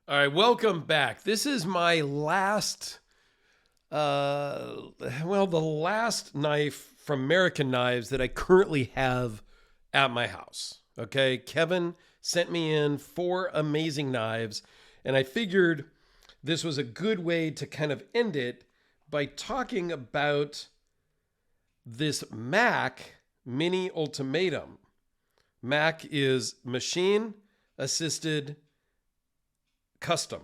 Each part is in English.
All right, welcome back. This is my last, the last knife from Merriken Knives that I currently have at my house. Okay, Kevin sent me in 4 amazing knives, and I figured this was a good way to kind of end it by talking about this Mac Mini Ultimatum. Mac is machine assisted custom.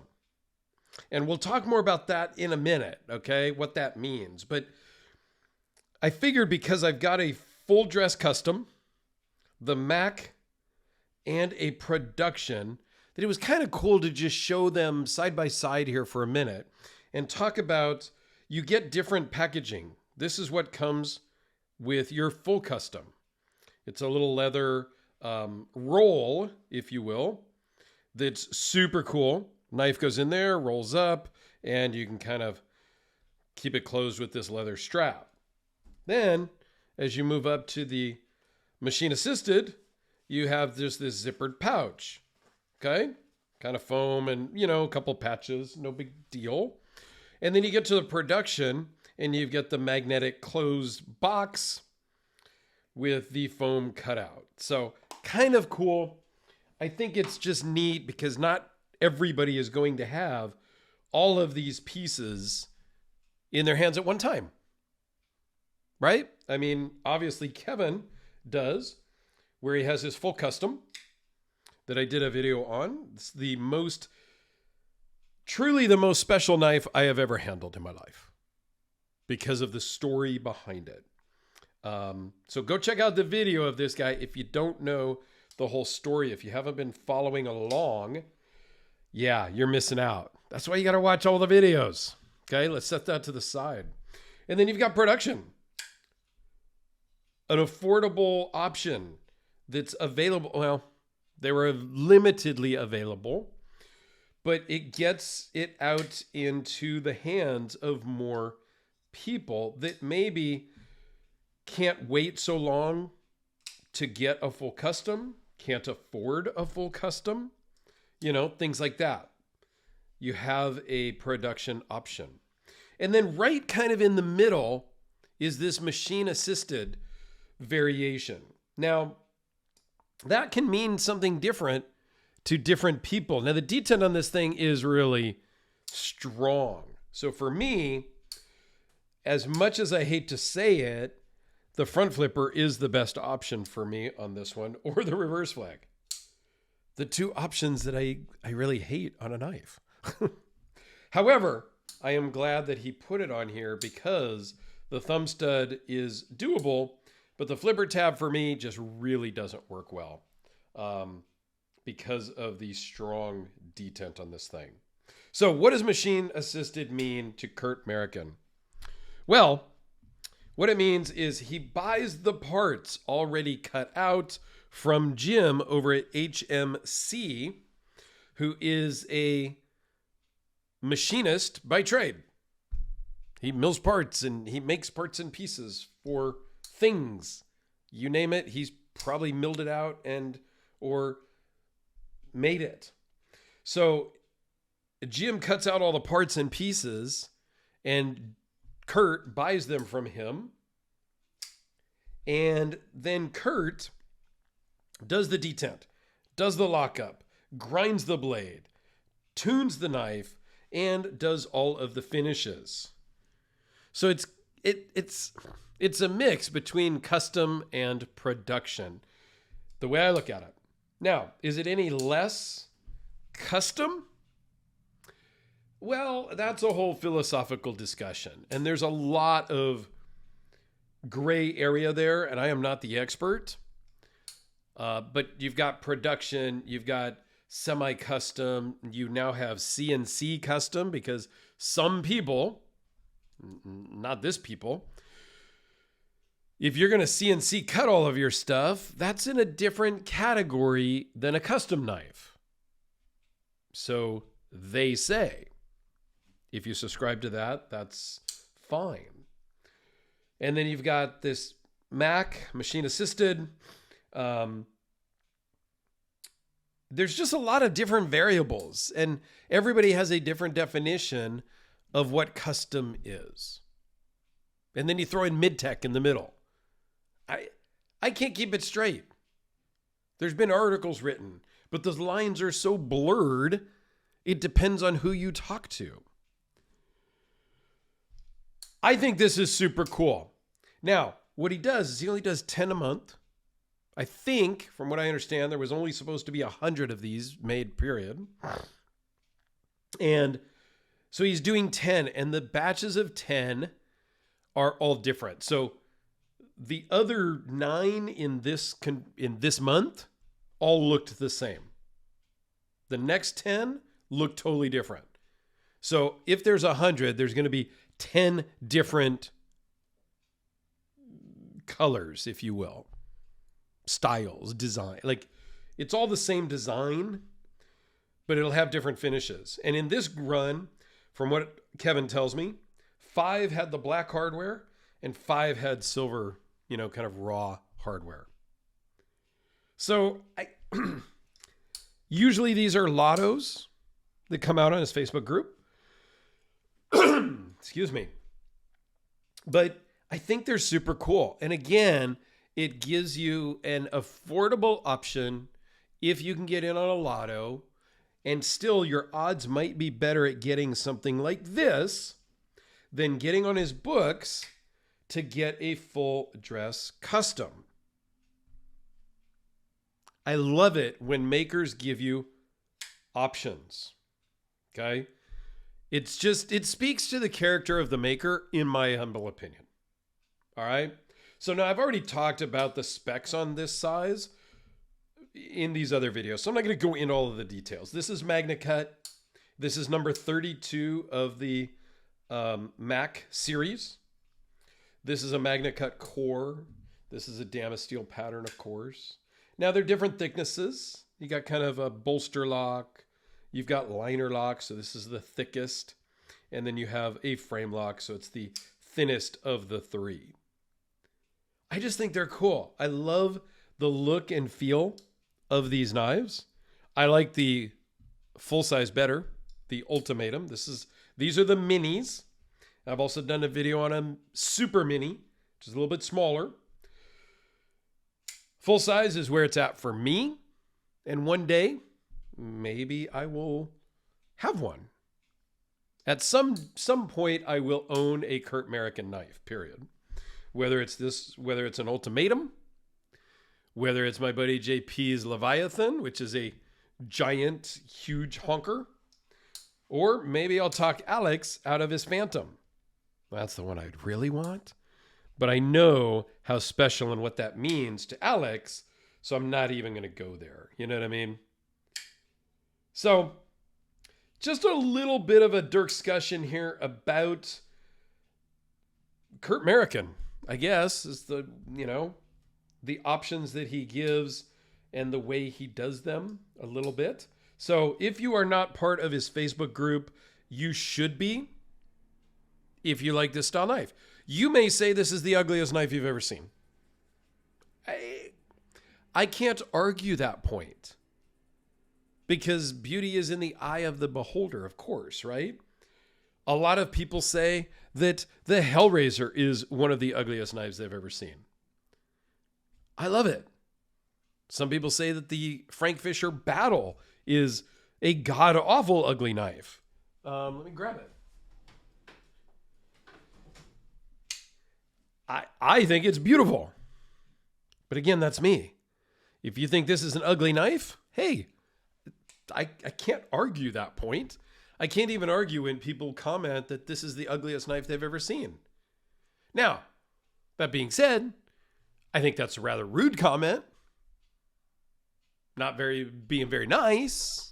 And we'll talk more about that in a minute, okay? What that means. But I figured because I've got a full dress custom, the Mac, and a production, that it was kind of cool to just show them side by side here for a minute and talk about you get different packaging. This is what comes with your full custom. It's a little leather roll, if you will, that's super cool. Knife goes in there, rolls up, and you can kind of keep it closed with this leather strap. Then, as you move up to the machine assisted, you have just this zippered pouch. Okay? Kind of foam and, a couple patches, no big deal. And then you get to the production, and you've got the magnetic closed box with the foam cutout. So, kind of cool. I think it's just neat because not everybody is going to have all of these pieces in their hands at one time. Right? I mean, obviously Kevin does, where he has his full custom that I did a video on. It's truly the most special knife I have ever handled in my life because of the story behind it. So go check out the video of this guy if you don't know the whole story. If you haven't been following along, yeah, you're missing out. That's why you got to watch all the videos. Okay, let's set that to the side. And then you've got production, an affordable option that's available. Well, they were limitedly available, but it gets it out into the hands of more people that maybe can't wait so long to get a full custom, can't afford a full custom, things like that. You have a production option. And then right kind of in the middle is this machine assisted variation. Now, that can mean something different to different people. Now, the detent on this thing is really strong. So for me, as much as I hate to say it, the front flipper is the best option for me on this one, or the reverse flag. The two options that I really hate on a knife. However, I am glad that he put it on here because the thumb stud is doable, but the flipper tab for me just really doesn't work well because of the strong detent on this thing. So what does machine assisted mean to Kurt Merriken? Well, what it means is he buys the parts already cut out from Jim over at HMC, who is a machinist by trade. He mills parts and he makes parts and pieces for things. You name it, he's probably milled it out or made it. So Jim cuts out all the parts and pieces and Kurt buys them from him. And then Kurt does the detent, does the lockup, grinds the blade, tunes the knife, and does all of the finishes. So it's a mix between custom and production, the way I look at it. Now, is it any less custom? Well, that's a whole philosophical discussion. And there's a lot of gray area there, and I am not the expert. But you've got production, you've got semi-custom, you now have CNC custom because some people, not this people, if you're going to CNC cut all of your stuff, that's in a different category than a custom knife. So they say. If you subscribe to that, that's fine. And then you've got this Mac, machine assisted. there's just a lot of different variables, and everybody has a different definition of what custom is. And then you throw in mid-tech in the middle. I can't keep it straight. There's been articles written, but those lines are so blurred, it depends on who you talk to. I think this is super cool. Now, what he does is he only does 10 a month. I think, from what I understand, there was only supposed to be 100 of these made, period. And so he's doing 10, and the batches of 10 are all different. So the other 9 in this month all looked the same. The next 10 look totally different. So if there's 100, there's going to be 10 different colors, if you will, styles, design. Like, it's all the same design, but it'll have different finishes. And in this run, from what Kevin tells me, 5 had the black hardware and 5 had silver, kind of raw hardware. So usually these are lottos that come out on his Facebook group. Excuse me. But I think they're super cool. And again, it gives you an affordable option if you can get in on a lotto, and still your odds might be better at getting something like this than getting on his books to get a full dress custom. I love it when makers give you options. Okay? It speaks to the character of the maker, in my humble opinion. All right? So now I've already talked about the specs on this size in these other videos, so I'm not going to go into all of the details. This is Magna Cut. This is number 32 of the Mac series. This is a Magna Cut core. This is a Damasteel pattern, of course. Now, they're different thicknesses. You got kind of a bolster lock. You've got liner lock, so this is the thickest. And then you have a frame lock, so it's the thinnest of the 3. I just think they're cool. I love the look and feel of these knives. I like the full size better, the Ultimatum. These are the minis. I've also done a video on a super mini, which is a little bit smaller. Full size is where it's at for me. And one day, maybe I will have one. At some point, I will own a Kurt Merriken knife, period. Whether it's an Ultimatum, whether it's my buddy JP's Leviathan, which is a giant, huge honker, or maybe I'll talk Alex out of his Phantom. That's the one I'd really want. But I know how special and what that means to Alex, so I'm not even going to go there. You know what I mean? So, just a little bit of a discussion here about Kurt Merriken, I guess, is the options that he gives and the way he does them a little bit. So, if you are not part of his Facebook group, you should be. If you like this style knife, you may say this is the ugliest knife you've ever seen. I can't argue that point, because beauty is in the eye of the beholder, of course, right? A lot of people say that the Hellraiser is one of the ugliest knives they've ever seen. I love it. Some people say that the Frank Fisher Battle is a god-awful ugly knife. Let me grab it. I think it's beautiful. But again, that's me. If you think this is an ugly knife, hey, I can't argue that point. I can't even argue when people comment that this is the ugliest knife they've ever seen. Now, that being said, I think that's a rather rude comment. Being very nice.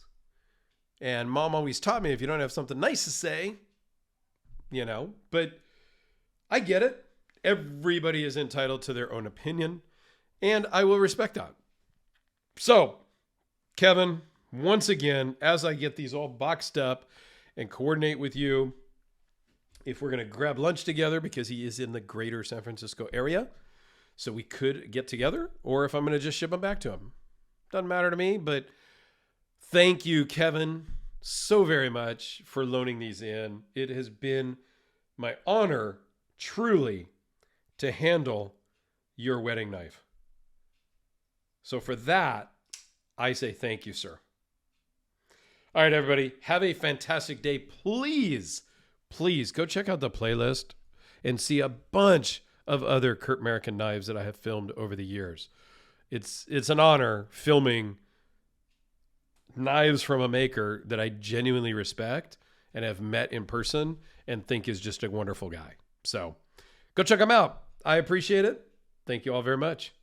And Mom always taught me, if you don't have something nice to say, but I get it. Everybody is entitled to their own opinion, and I will respect that. So, Kevin, once again, as I get these all boxed up and coordinate with you, if we're going to grab lunch together, because he is in the greater San Francisco area, so we could get together, or if I'm going to just ship them back to him. Doesn't matter to me, but Thank you, Kevin, so very much for loaning these in. It has been my honor, truly, to handle your wedding knife. So for that, I say thank you, sir. All right, everybody, have a fantastic day. Please, please go check out the playlist and see a bunch of other Kurt Merriken knives that I have filmed over the years. It's an honor filming knives from a maker that I genuinely respect and have met in person and think is just a wonderful guy. So go check him out. I appreciate it. Thank you all very much.